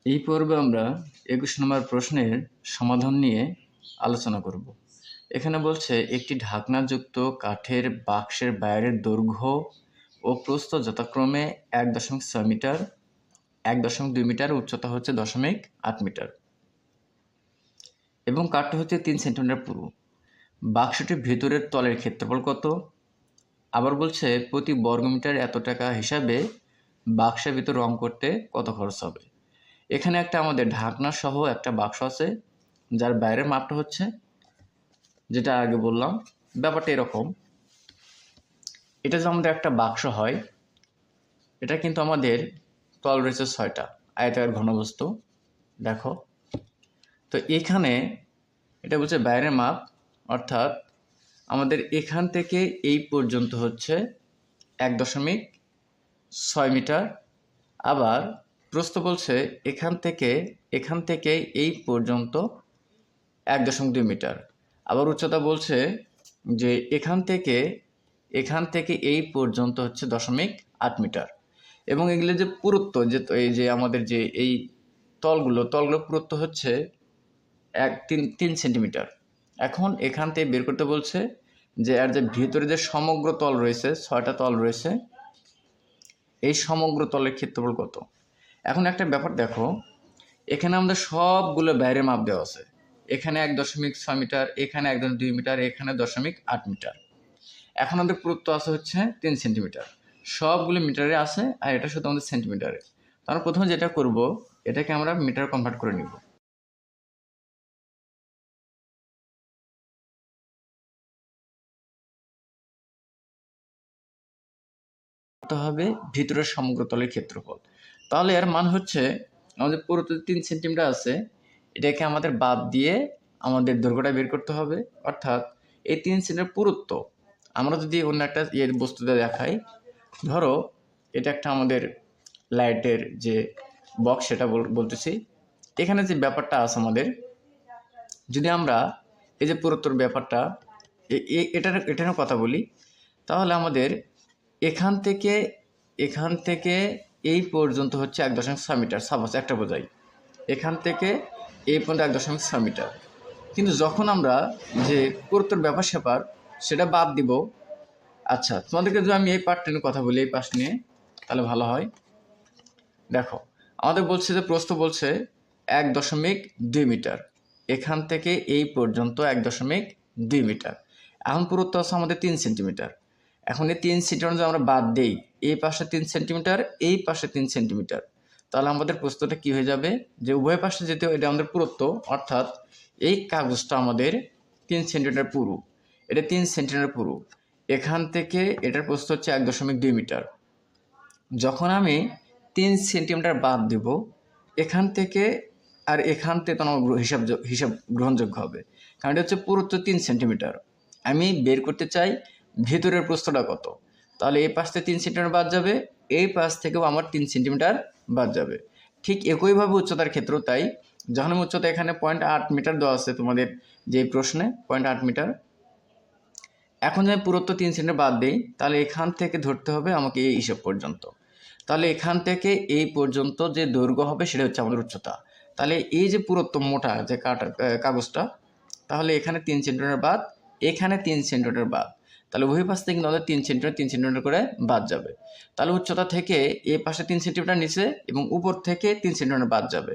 এই পর্বে আমরা 21 নম্বর প্রশ্নের সমাধান নিয়ে আলোচনা করব। এখানে বলছে একটি ঢাকনাযুক্ত কাঠের বাক্সের বাইরের দৈর্ঘ্য ও প্রস্থ যথাক্রমে 1.6 মিটার, 1.2 মিটার, উচ্চতা হচ্ছে 0.8 মিটার এবং কাঠটা হচ্ছে 3 সেন্টিমিটার পুরু। বাক্সটির ভেতরের তলের ক্ষেত্রফল কত? আবার বলছে প্রতি বর্গমিটার এত টাকা হিসাবে বাক্সের ভিতর রং করতে কত খরচ হবে। এখানে একটা আমাদের ঢাকনা সহ একটা বাক্স আছে, যার বাইরের মাপটা হচ্ছে, যেটা আগে বললাম, ব্যাপারটা এরকম। এটা যে আমাদের একটা বাক্স হয়, এটা কিন্তু আমাদের তল রয়েছে 6টা আয়তাকার ঘনবস্তু। দেখো তো এখানে এটা বলছে বাইরের মাপ, অর্থাৎ আমাদের এখান থেকে এই পর্যন্ত হচ্ছে 1.6 মিটার। আবার প্রস্থ বলছে এখান থেকে এই পর্যন্ত 1.2 মিটার। আবার উচ্চতা বলছে যে এখান থেকে এই পর্যন্ত হচ্ছে 0.8 মিটার। এবং এগুলো যে পুরুত্ব, যে এই যে আমাদের যে এই তলগুলো পুরুত্ব হচ্ছে 3 সেন্টিমিটার। এখন এখান থেকে বের করতে বলছে যে আর যে ভিতরে যে সমগ্র তল রয়েছে, 6টা তল রয়েছে, এই সমগ্র তলের ক্ষেত্রফল কত। এখন একটা ব্যাপার দেখো, এখানে আমাদের সবগুলো বাইরে মাপ দেওয়া আছে। এখানে 1.6 মিটার, এখানে 1.2 মিটার, এখানে 0.8 মিটার। এখন আমাদের পুরুত্ব আছে হচ্ছে 3 সেন্টিমিটার। সবগুলো মিটারে আছে, আর এটা শুধু আমাদের সেন্টিমিটারে। তাহলে প্রথমে যেটা করব, এটাকে আমরা মিটার কনভার্ট করে নিব। হবে ভিতরের সমগ্র তলের ক্ষেত্রফল। তাহলে এর মান হচ্ছে আমাদের পুরুত্ব 3 সেন্টিমিটার আছে, এটাকে আমাদের বাদ দিয়ে আমাদের দৈর্ঘ্যটা বের করতে হবে। অর্থাৎ এই 3 সেন্টিমিটার পুরুত্ব আমরা যদি অন্য একটা বস্তুতে দেখাই, ধরো এটা একটা আমাদের লাইটের যে বক্স, সেটা বলতেছি। এখানে যে ব্যাপারটা আছে আমাদের, যদি আমরা এই যে পুরুত্বর ব্যাপারটা এটার কথা বলি, তাহলে আমাদের এখান থেকে এই পর্যন্ত হচ্ছে 1.6 মিটার। সাপোজ একটা বোঝাই, এখান থেকে এই পর্যন্ত 1.6 মিটার। কিন্তু যখন আমরা যে পুরুত্বর ব্যাপার স্যাপার সেটা বাদ দিব। আচ্ছা, তোমাদেরকে যদি আমি এই পার্টটা নিয়ে কথা বলি, এই পাশ নিয়ে, তাহলে ভালো হয়। দেখো আমাদের বলছে যে প্রস্থ বলছে 1.2 মিটার, এখান থেকে এই পর্যন্ত 1.2 মিটার। এখন পুরুত্ব আছে আমাদের 3 সেন্টিমিটার। এখন এই 3 সেন্টিমিটার যদি আমরা বাদ দেই, এই পাশে 3 সেন্টিমিটার, এই পাশে 3 সেন্টিমিটার, তাহলে আমাদের প্রস্থটা কি হয়ে যাবে, যে উভয় পাশে যেতে এটা আমাদের পুরুত্ব। অর্থাৎ এই কাগজটা আমাদের 3 সেন্টিমিটার পুরু, এটা 3 সেন্টিমিটার পুরু। এখান থেকে এটার প্রস্থ হচ্ছে 1.2 মিটার। যখন আমি 3 সেন্টিমিটার বাদ দেব এখান থেকে, আর এখান থেকে তো আমার হিসাব গ্রহণযোগ্য হবে, কারণ এটা হচ্ছে পুরুত্ব 3 সেন্টিমিটার। আমি বের করতে চাই ভেতরের প্রস্থটা কত। তাহলে এই পাশ থেকে 3 সেন্টিমিটার বাদ যাবে, এই পাশ থেকেও আমার 3 সেন্টিমিটার বাদ যাবে। ঠিক একইভাবে উচ্চতার ক্ষেত্রেও তাই। যখন উচ্চতা এখানে 0.8 মিটার দেওয়া আছে তোমাদের যে প্রশ্নে, 0.8 মিটার। এখন যদি পুরুত্ব 3 সেন্টিমিটার বাদ দিই, তাহলে এখান থেকে ধরতে হবে আমাকে এই হিসাব পর্যন্ত। তাহলে এখান থেকে এই পর্যন্ত যে দৈর্ঘ্য হবে সেটা হচ্ছে আমাদের উচ্চতা। তাহলে এই যে পুরুত্ব মোটা যে কাগজটা, তাহলে এখানে 3 সেন্টিমিটার বাদ, এখানে 3 সেন্টিমিটার বাদ, তাহলে উভয় পাশ থেকে কিন্তু আমাদের 3 সেন্টিমিটার করে বাদ যাবে। তাহলে উচ্চতা থেকে এই পাশে 3 সেন্টিমিটার নিচে এবং উপর থেকে 3 সেন্টিমিটার বাদ যাবে।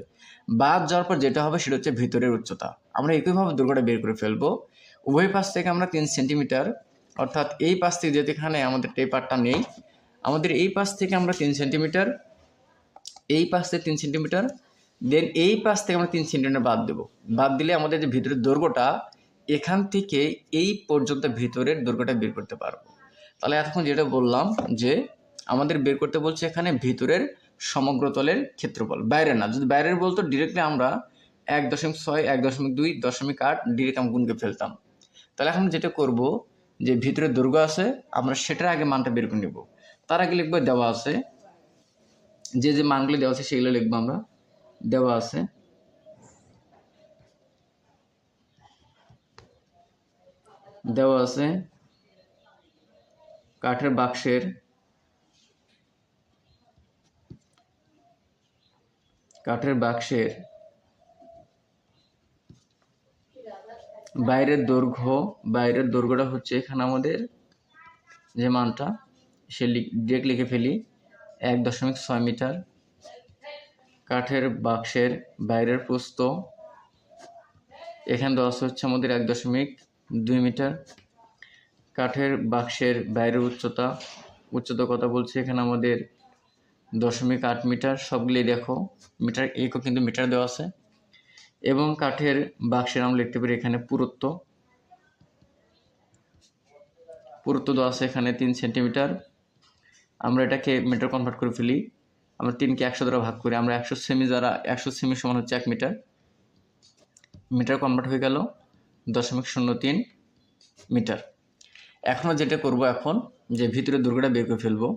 বাদ যাওয়ার পর যেটা হবে সেটা হচ্ছে ভিতরের উচ্চতা। আমরা একইভাবে দৈর্ঘ্যটা বের করে ফেলবো। উভয় পাশ থেকে আমরা 3 সেন্টিমিটার, অর্থাৎ এই পাশ থেকে যেহেতু এখানে আমাদের এই পার্টটা নেই, আমাদের এই পাশ থেকে আমরা 3 সেন্টিমিটার, এই পাশ থেকে 3 সেন্টিমিটার, দেন এই পাশ থেকে আমরা 3 সেন্টিমিটার বাদ দেবো। বাদ দিলে আমাদের যে ভিতরের দৈর্ঘ্যটা, এখান থেকে এই পর্যন্ত ভিতরের দৈর্ঘ্যটা বের করতে পারবো। তাহলে এখন যেটা বললাম যে আমাদের বের করতে বলছে এখানে ভিতরের সমগ্র তলের ক্ষেত্রফল, বাইরের না। যদি বাইরের বলতো ডিরেক্টলি আমরা 1.6, 1.2, 0.8 ডিরেক্ট আমরা গুণকে ফেলতাম। তাহলে এখন যেটা করব, যে ভিতরে দৈর্ঘ্য আছে আমরা সেটার আগে মানটা বের করে নেব। তার আগে লিখবো দেওয়া আছে, যে মানগুলো দেওয়া আছে সেগুলো লিখবো আমরা। দেওয়া আছে কাঠের কাঠের বাক্সের বাইরের দৈর্ঘ্যটা হচ্ছে এখানে আমাদের যে মানটা সে ডিরেক্ট লিখে ফেলি 1.6 মিটার। কাঠের বাক্সের বাইরের প্রস্থ এখানে দেওয়া হচ্ছে আমাদের 1.2 মিটার। কাঠের বাক্সের বাইরের উচ্চতা কথা বলছে এখানে আমাদের 0.8 মিটার। সবগুলি দেখো মিটার একক কিন্তু মিটার দেওয়া আছে। এবং কাঠের বাক্সের আমরা লিখতে পারি এখানে পুরুত্ব দেওয়া আছে এখানে 3 সেন্টিমিটার। আমরা এটাকে মিটার কনভার্ট করে ফেলি। আমরা 3কে 100 দ্বারা ভাগ করি। আমরা 100 সেমি সমান হচ্ছে 1 মিটার। মিটার কনভার্ট হয়ে গেল 0.03 মিটার। এখনও যেটা করব এখন যে ভিতরের দৈর্ঘ্যটা বের করে ফেলবো,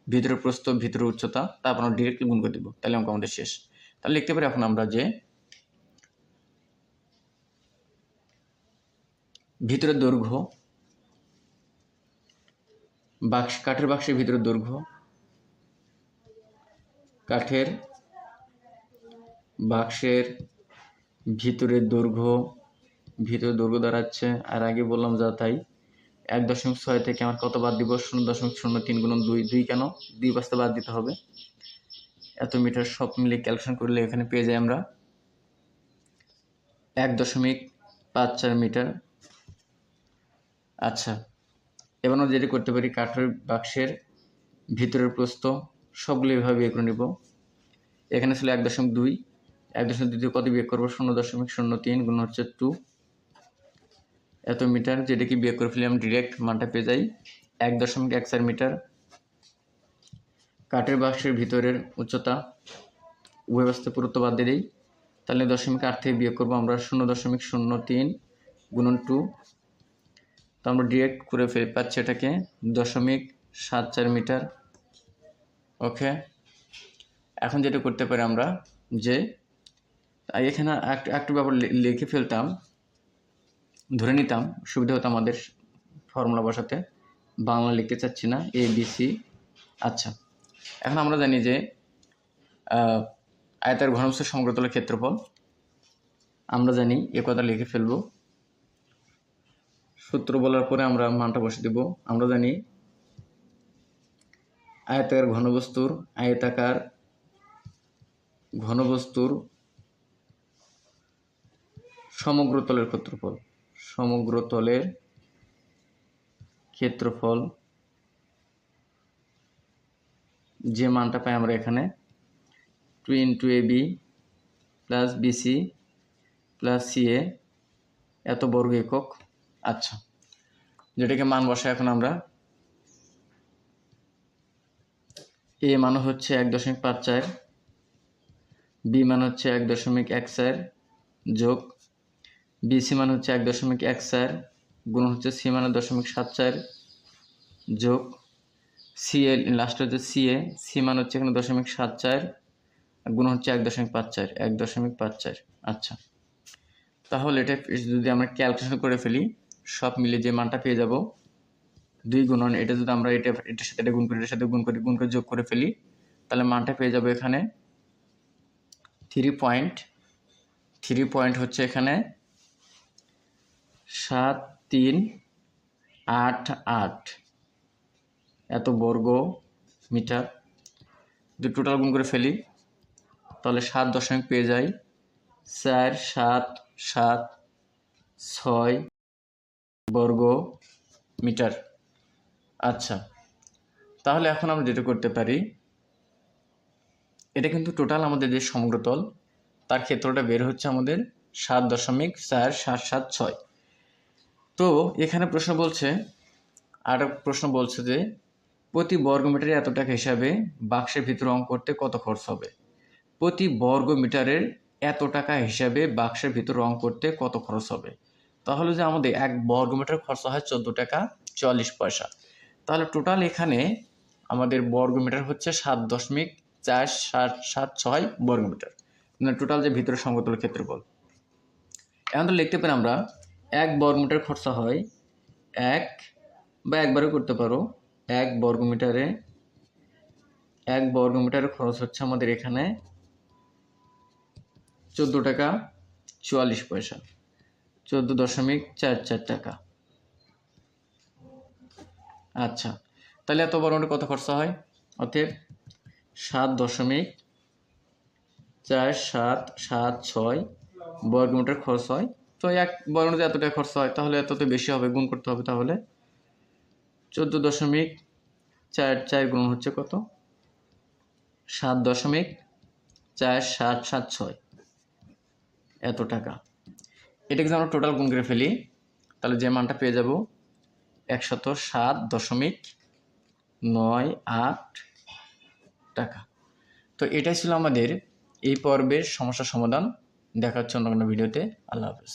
ভিতরের প্রস্থ ভিতরের উচ্চতা, তারপর আমরা ডিরেক্টলি গুণ করে দেবো, তাহলে অঙ্ক আমাদের শেষ। তাহলে লিখতে পারি এখন আমরা যে ভিতরের দৈর্ঘ্য কাঠের বাক্সের ভিতরের দৈর্ঘ্য, কাঠের বাক্সের ভিতরের দৈর্ঘ্য দাঁড়াচ্ছে, আর আগে বললাম যা তাই, 1.6 থেকে আমার কত বাদ দিব? 0.03 গুণন 2 কেন 2 বাস্তে বাদ দিতে হবে। এত মিটার সব মিলে ক্যালকুলেশন করলে এখানে পেয়ে যাই আমরা 1.54 মিটার। আচ্ছা, এবার আমরা যেটা করতে পারি কাঠের বাক্সের ভিতরের প্রস্থ সবগুলো এভাবে বিয়োগ করে নিব। এখানে ছিল 1.2, 1.2 থেকে কত বিয়োগ করবো? 0.03 গুণ হচ্ছে 2 এত মিটার, যেটাকে বিয়োগ করে ফেলে আমরা ডিরেক্ট মানটা পেয়ে যাই 1.14 মিটার। কাঠের বাক্সের ভিতরের উচ্চতা উভয় বাস্তে পুরুত্ব বাদ দিয়ে দিই, তাহলে 0.8 থেকে বিয়োগ করবো আমরা 0.03 গুণন 2, তো আমরা ডিরেক্ট করে পাচ্ছি এটাকে 0.74 মিটার। ওকে, এখন যেটা করতে পারি আমরা যে এখানে একটু ব্যাপার লিখে ফেলতাম, ধরে নিতাম, সুবিধা হতো আমাদের ফর্মুলা বসাতে। বাংলা লিখতে চাচ্ছি না, ABC। আচ্ছা, এখন আমরা জানি যে আয়তাকার ঘনবস্তুর সমগ্রতলের ক্ষেত্রফল, আমরা জানি এ কথা লিখে ফেলবো। সূত্র বলার পরে আমরা মানটা বসে দেব। আমরা জানি আয়তাকার ঘনবস্তুর সমগ্রতলের ক্ষেত্রফল যে মানটা পাই আমরা এখানে 2 × AB + BC + CA এত বর্গ একক। আচ্ছা, যেটাকে মান বসাই এখন আমরা A মান হচ্ছে 1.54, B মান হচ্ছে 1.14 যোগ BC মান হচ্ছে 1.14 গুণ হচ্ছে C মান 0.74 যোগ CA লাস্টে হচ্ছে C মান হচ্ছে এখানে 0.74 গুণ হচ্ছে 1.54। আচ্ছা, তাহলে এটা যদি আমরা ক্যালকুলেশন করে ফেলি, সব মিলে যে মানটা পেয়ে যাব 2 গুণন এটা যদি আমরা এটার সাথে এটা গুণ করি, এটার সাথে গুণ করে যোগ করে ফেলি, তাহলে মানটা পেয়ে যাব এখানে 3 হচ্ছে এখানে 7388 এত বর্গ মিটার। যদি টোটাল গুণ করে ফেলি তাহলে 7 দশমিক পেয়ে যাই 4776 বর্গ মিটার। আচ্ছা, তাহলে এখন আমরা যেটা করতে পারি, এটা কিন্তু টোটাল আমাদের যে সমগ্রতল তার ক্ষেত্রটা বের হচ্ছে আমাদের 7.4776। তো এখানে প্রশ্ন বলছে যে প্রতি বর্গমিটারে এত টাকা হিসাবে বাক্সের ভিতরে অঙ্ক করতে কত খরচ হবে? প্রতি বর্গ মিটারের এত টাকা হিসাবে বাক্সের ভিতর রং করতে কত খরচ হবে? তাহলে যে আমাদের 1 বর্গ মিটার খরচ হয় 14 টাকা 44 পয়সা। তাহলে টোটাল এখানে আমাদের বর্গ মিটার হচ্ছে 7.4776 বর্গ মিটার, মানে টোটাল যে ভিতরের সমতল ক্ষেত্রফল। এখন তো লিখতে পারি আমরা 1 বর্গ মিটার খরচা হয় 1 বা একবারে করতে পারো 1 বর্গ মিটারে খরচ হচ্ছে আমাদের এখানে টাকা 44 পয়সা, 14.44 টাকা। আচ্ছা, তাহলে এত বড় নোটে কত খরচা হয়? অতএব 7.4776 বর্গমিটার খরচ হয়। তো এক বর্গমিটারে এত টাকা খরচ হয়, তাহলে এত তো বেশি হবে, গুণ করতে হবে। তাহলে 14.44 গুণ হচ্ছে কত? 7.4776, এত টাকা। এটাকে যদি আমরা টোটাল গুণ করে ফেলি, তাহলে যে মানটা পেয়ে যাব 107.98 টাকা। তো এটাই ছিল আমাদের এই পর্বের সমস্যা সমাধান। দেখা হচ্ছে অন্য কোনো ভিডিওতে। আল্লাহ হাফেজ।